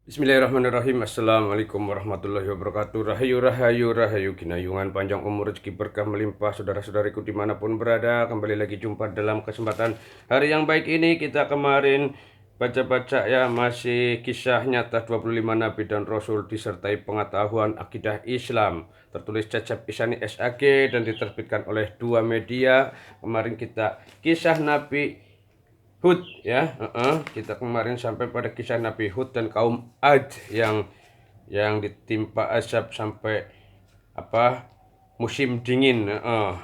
Bismillahirrahmanirrahim. Assalamualaikum warahmatullahi wabarakatuh. Rahayu, rahayu, rahayu. Kinayungan panjang umur, rezeki berkah melimpah. Saudara-saudariku dimanapun berada, kembali lagi jumpa dalam kesempatan hari yang baik ini. Kita kemarin baca-baca ya, masih kisah nyata 25 Nabi dan Rasul disertai pengetahuan akidah Islam. Tertulis Cecep Isani SAG dan diterbitkan oleh dua media. Kemarin kita kisah Nabi Hud ya, kita kemarin sampai pada kisah Nabi Hud dan kaum Ad yang ditimpa azab sampai apa musim dingin,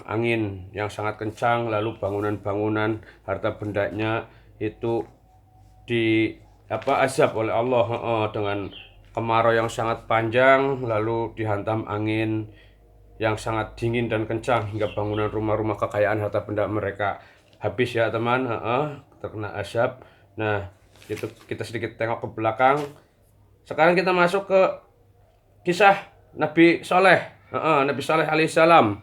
angin yang sangat kencang, lalu bangunan-bangunan harta bendanya itu di azab oleh Allah, dengan kemarau yang sangat panjang, lalu dihantam angin yang sangat dingin dan kencang hingga bangunan rumah-rumah kekayaan harta benda mereka habis ya teman, terkena asap. Nah, itu kita sedikit tengok ke belakang. Sekarang kita masuk ke kisah Nabi Soleh, Nabi Soleh alaihissalam.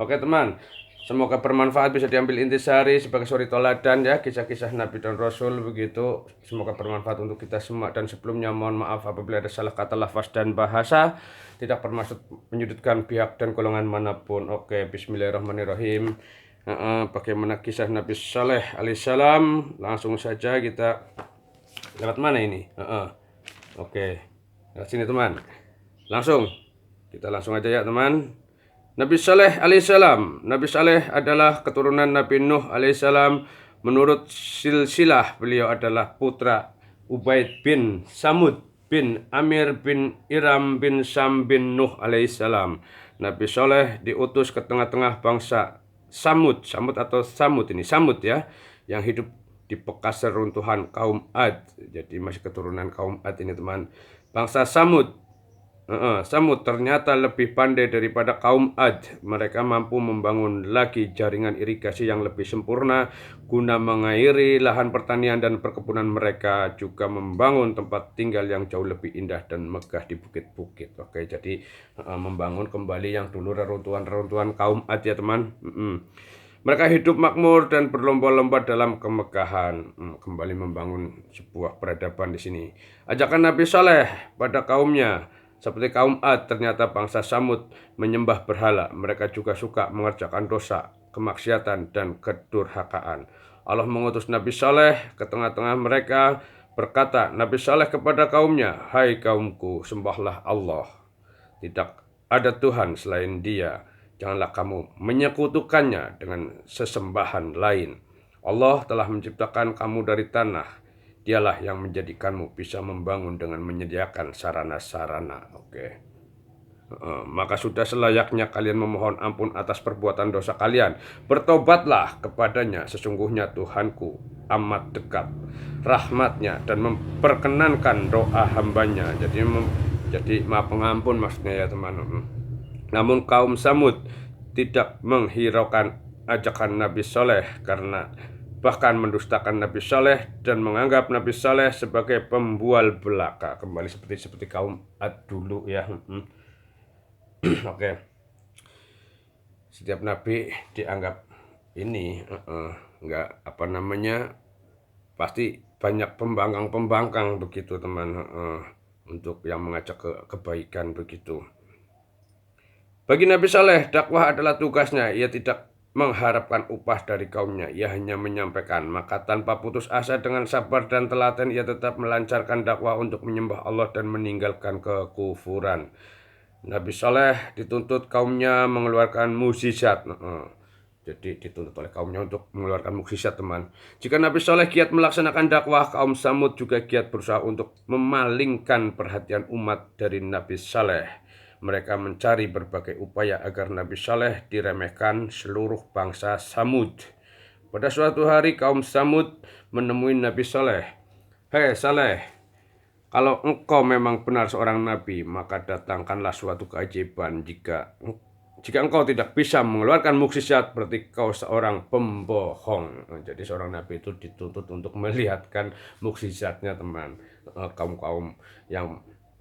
Oke teman, semoga bermanfaat, bisa diambil intisari sebagai suri toladan ya, kisah-kisah Nabi dan Rasul begitu. Semoga bermanfaat untuk kita semua, dan sebelumnya mohon maaf apabila ada salah kata, lafaz dan bahasa, tidak bermaksud menyudutkan pihak dan golongan manapun. Oke, bismillahirrahmanirrahim. Bagaimana kisah Nabi Saleh alaihissalam? Langsung saja kita lewat mana ini? Oke, lewat sini teman. Langsung kita langsung aja ya teman. Nabi Saleh alaihissalam. Nabi Saleh adalah keturunan Nabi Nuh alaihissalam. Menurut silsilah beliau adalah putra Ubaid bin Samud bin Amir bin Iram bin Sam bin Nuh alaihissalam. Nabi Saleh diutus ke tengah-tengah bangsa Samud atau Samud ini, Samud ya, yang hidup di bekas reruntuhan kaum Ad. Jadi masih keturunan kaum Ad ini teman. Bangsa Samud Samud ternyata lebih pandai daripada kaum Ad. Mereka mampu membangun lagi jaringan irigasi yang lebih sempurna guna mengairi lahan pertanian dan perkebunan mereka, juga membangun tempat tinggal yang jauh lebih indah dan megah di bukit-bukit. Oke, jadi membangun kembali yang dulu reruntuhan-reruntuhan kaum Ad ya teman. Mereka hidup makmur dan berlomba-lomba dalam kemegahan. Kembali membangun sebuah peradaban di sini. Ajakan Nabi Saleh pada kaumnya, seperti kaum Ad, ternyata bangsa Samud menyembah berhala. Mereka juga suka mengerjakan dosa, kemaksiatan, dan kedurhakaan. Allah mengutus Nabi Saleh ke tengah-tengah mereka, berkata Nabi Saleh kepada kaumnya, "Hai kaumku, sembahlah Allah. Tidak ada Tuhan selain Dia. Janganlah kamu menyekutukannya dengan sesembahan lain. Allah telah menciptakan kamu dari tanah. Dialah yang menjadikanmu bisa membangun dengan menyediakan sarana-sarana." Oke. Maka sudah selayaknya kalian memohon ampun atas perbuatan dosa kalian. Bertobatlah kepadanya, sesungguhnya Tuhanku amat dekat rahmatnya dan memperkenankan doa hambanya. Jadi maaf pengampun maksudnya ya teman. Namun kaum Samud tidak menghiraukan ajakan Nabi Saleh, karena bahkan mendustakan Nabi Saleh dan menganggap Nabi Saleh sebagai pembual belaka. Kembali seperti kaum Ad dulu ya. Oke, setiap nabi dianggap ini nggak pasti banyak pembangkang begitu teman, untuk yang mengajak ke kebaikan begitu. Bagi Nabi Saleh, dakwah adalah tugasnya. Ia tidak mengharapkan upah dari kaumnya. Ia hanya menyampaikan. Maka tanpa putus asa, dengan sabar dan telaten, ia tetap melancarkan dakwah untuk menyembah Allah dan meninggalkan kekufuran. Nabi Saleh dituntut kaumnya mengeluarkan mukjizat. Jadi dituntut oleh kaumnya untuk mengeluarkan mukjizat teman. Jika Nabi Saleh giat melaksanakan dakwah, kaum Samud juga giat berusaha untuk memalingkan perhatian umat dari Nabi Saleh. Mereka mencari berbagai upaya agar Nabi Saleh diremehkan seluruh bangsa Samud. Pada suatu hari kaum Samud menemui Nabi Saleh. "Hei Saleh, kalau engkau memang benar seorang nabi, maka datangkanlah suatu keajaiban. Jika engkau tidak bisa mengeluarkan mukjizat, berarti kau seorang pembohong." Jadi seorang nabi itu dituntut untuk melihatkan mukjizatnya teman. Kaum-kaum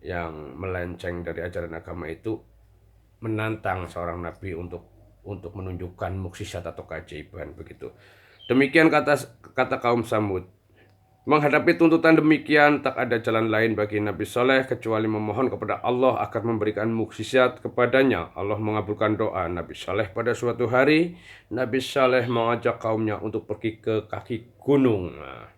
yang melenceng dari ajaran agama itu menantang seorang nabi untuk menunjukkan mukjizat atau keajaiban begitu. Demikian kata kaum Samud. Menghadapi tuntutan demikian, tak ada jalan lain bagi Nabi Saleh kecuali memohon kepada Allah agar memberikan mukjizat kepadanya. Allah mengabulkan doa Nabi Saleh. Pada suatu hari, Nabi Saleh mengajak kaumnya untuk pergi ke kaki gunung. Nah,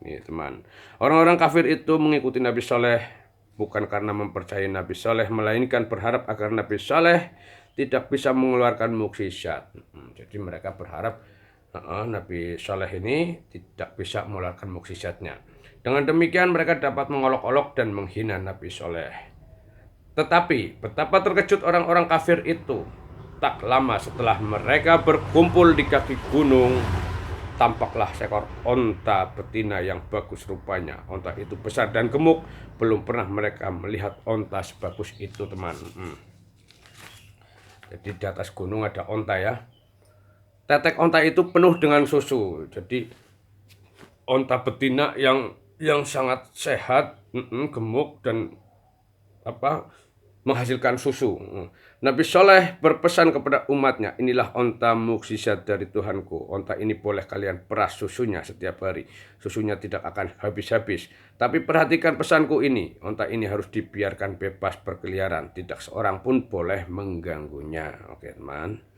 ini teman, orang-orang kafir itu mengikuti Nabi Saleh bukan karena mempercayai Nabi Saleh, melainkan berharap agar Nabi Saleh tidak bisa mengeluarkan mukjizat. Jadi mereka berharap Nabi Saleh ini tidak bisa mengeluarkan mukjizatnya. Dengan demikian mereka dapat mengolok-olok dan menghina Nabi Saleh. Tetapi betapa terkejut orang-orang kafir itu. Tak lama setelah mereka berkumpul di kaki gunung, tampaklah seekor onta betina yang bagus rupanya. Onta itu besar dan gemuk. Belum pernah mereka melihat onta sebagus itu, teman. Jadi di atas gunung ada onta ya. Tetek onta itu penuh dengan susu. Jadi onta betina yang sangat sehat, gemuk dan menghasilkan susu. Nabi Saleh berpesan kepada umatnya, inilah onta mukjizat dari Tuhanku. Onta ini boleh kalian peras susunya setiap hari. Susunya tidak akan habis-habis. Tapi perhatikan pesanku ini. Onta ini harus dibiarkan bebas berkeliaran. Tidak seorang pun boleh mengganggunya. Oke teman.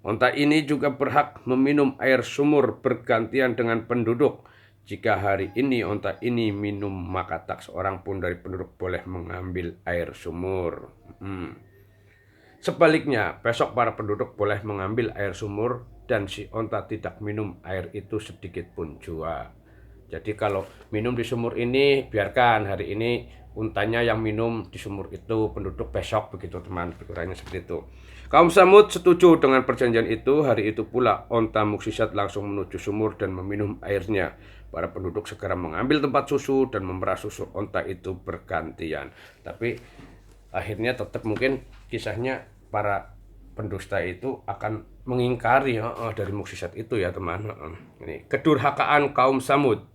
Onta ini juga berhak meminum air sumur bergantian dengan penduduk. Jika hari ini onta ini minum, maka tak seorang pun dari penduduk boleh mengambil air sumur. Sebaliknya, besok para penduduk boleh mengambil air sumur dan si onta tidak minum air itu sedikit pun jua. Jadi kalau minum di sumur ini, biarkan hari ini untanya yang minum di sumur itu, penduduk besok, begitu teman, kurangnya seperti itu. Kaum Samud setuju dengan perjanjian itu. Hari itu pula onta mukjizat langsung menuju sumur dan meminum airnya. Para penduduk segera mengambil tempat susu dan memerah susu onta itu bergantian. Tapi akhirnya tetap mungkin kisahnya para pendusta itu akan mengingkari dari mukjizat itu ya teman. Ini kedurhakaan kaum Samud.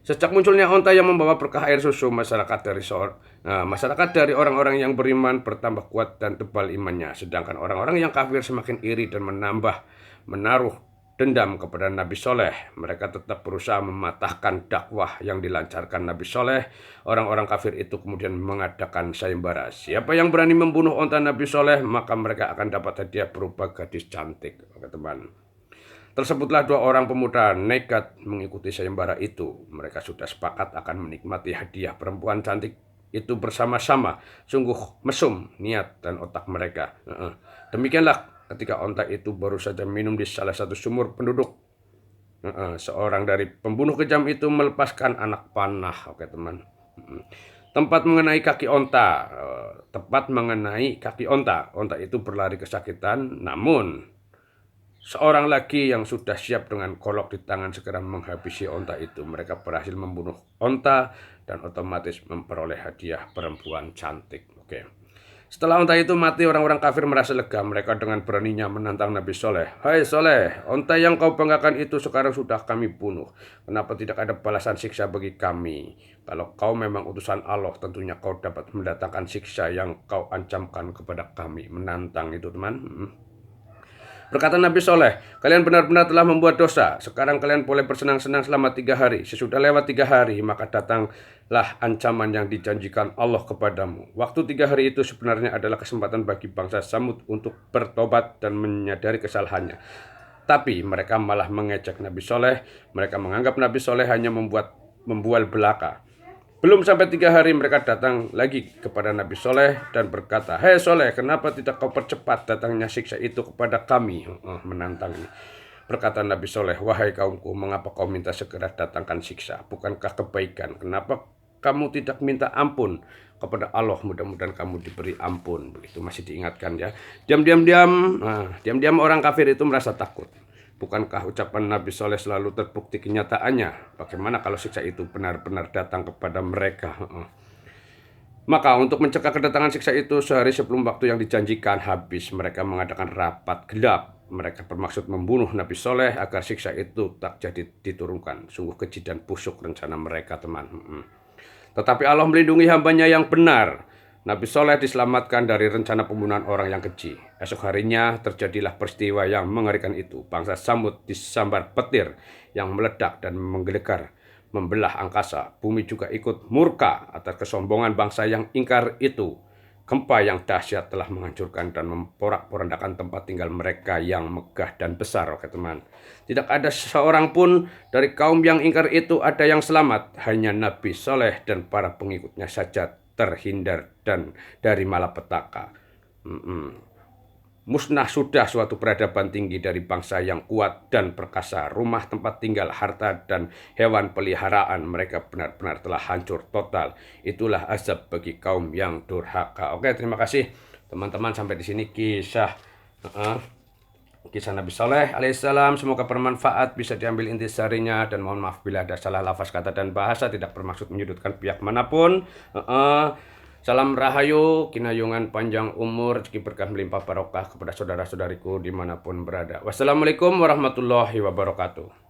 Sejak munculnya onta yang membawa berkah air susu, masyarakat dari orang-orang yang beriman bertambah kuat dan tebal imannya. Sedangkan orang-orang yang kafir semakin iri dan menaruh dendam kepada Nabi Saleh. Mereka tetap berusaha mematahkan dakwah yang dilancarkan Nabi Saleh. Orang-orang kafir itu kemudian mengadakan sayembara. Siapa yang berani membunuh onta Nabi Saleh, maka mereka akan dapat hadiah berupa gadis cantik. Oke teman. Tersebutlah dua orang pemuda nekat mengikuti sayembara itu. Mereka sudah sepakat akan menikmati hadiah perempuan cantik itu bersama-sama. Sungguh mesum niat dan otak mereka. Demikianlah ketika onta itu baru saja minum di salah satu sumur penduduk. Seorang dari pembunuh kejam itu melepaskan anak panah. Oke teman. Tepat mengenai kaki onta. Onta itu berlari kesakitan, namun seorang lagi yang sudah siap dengan golok di tangan segera menghabisi onta itu. Mereka berhasil membunuh onta dan otomatis memperoleh hadiah perempuan cantik. Oke. Setelah onta itu mati, orang-orang kafir merasa lega. Mereka dengan beraninya menantang Nabi Saleh. Hai Saleh, onta yang kau banggakan itu sekarang sudah kami bunuh. Kenapa tidak ada balasan siksa bagi kami? Kalau kau memang utusan Allah, tentunya kau dapat mendatangkan siksa yang kau ancamkan kepada kami. Menantang itu teman. Berkata Nabi Saleh, kalian benar-benar telah membuat dosa. Sekarang kalian boleh bersenang-senang selama 3 hari. Sesudah lewat 3 hari, maka datanglah ancaman yang dijanjikan Allah kepadamu. Waktu 3 hari itu sebenarnya adalah kesempatan bagi bangsa Samud untuk bertobat dan menyadari kesalahannya. Tapi mereka malah mengejek Nabi Saleh. Mereka menganggap Nabi Saleh hanya membual belaka. Belum sampai 3 hari mereka datang lagi kepada Nabi Saleh dan berkata, hei Saleh, kenapa tidak kau percepat datangnya siksa itu kepada kami? Menantang ini. Berkata Nabi Saleh, wahai kaumku, mengapa kau minta segera datangkan siksa? Bukankah kebaikan? Kenapa kamu tidak minta ampun kepada Allah? Mudah-mudahan kamu diberi ampun. Begitu masih diingatkan ya. Diam-diam orang kafir itu merasa takut. Bukankah ucapan Nabi Saleh selalu terbukti kenyataannya? Bagaimana kalau siksa itu benar-benar datang kepada mereka? Maka untuk mencegah kedatangan siksa itu, sehari sebelum waktu yang dijanjikan habis, mereka mengadakan rapat gelap. Mereka bermaksud membunuh Nabi Saleh agar siksa itu tak jadi diturunkan. Sungguh keji dan busuk rencana mereka teman. Tetapi Allah melindungi hambanya yang benar. Nabi Saleh diselamatkan dari rencana pembunuhan orang yang keji. Esok harinya terjadilah peristiwa yang mengerikan itu. Bangsa Samud disambar petir yang meledak dan menggelegar. membelah angkasa. Bumi juga ikut murka atas kesombongan bangsa yang ingkar itu. Gempa yang dahsyat telah menghancurkan dan memporak-porandakan tempat tinggal mereka yang megah dan besar, oke teman. Tidak ada seorang pun dari kaum yang ingkar itu ada yang selamat. Hanya Nabi Soleh dan para pengikutnya saja terhindar dan dari malapetaka. Musnah sudah suatu peradaban tinggi dari bangsa yang kuat dan perkasa. Rumah tempat tinggal, harta, dan hewan peliharaan mereka benar-benar telah hancur total. Itulah azab bagi kaum yang durhaka. Oke, terima kasih teman-teman. Sampai di sini kisah Nabi Soleh alaihissalam. Semoga bermanfaat, bisa diambil intisarinya, dan mohon maaf bila ada salah lafaz kata dan bahasa, tidak bermaksud menyudutkan pihak manapun. Salam rahayu, kinayungan panjang umur, rezeki berkah melimpah barokah kepada saudara-saudariku dimanapun berada. Wassalamualaikum warahmatullahi wabarakatuh.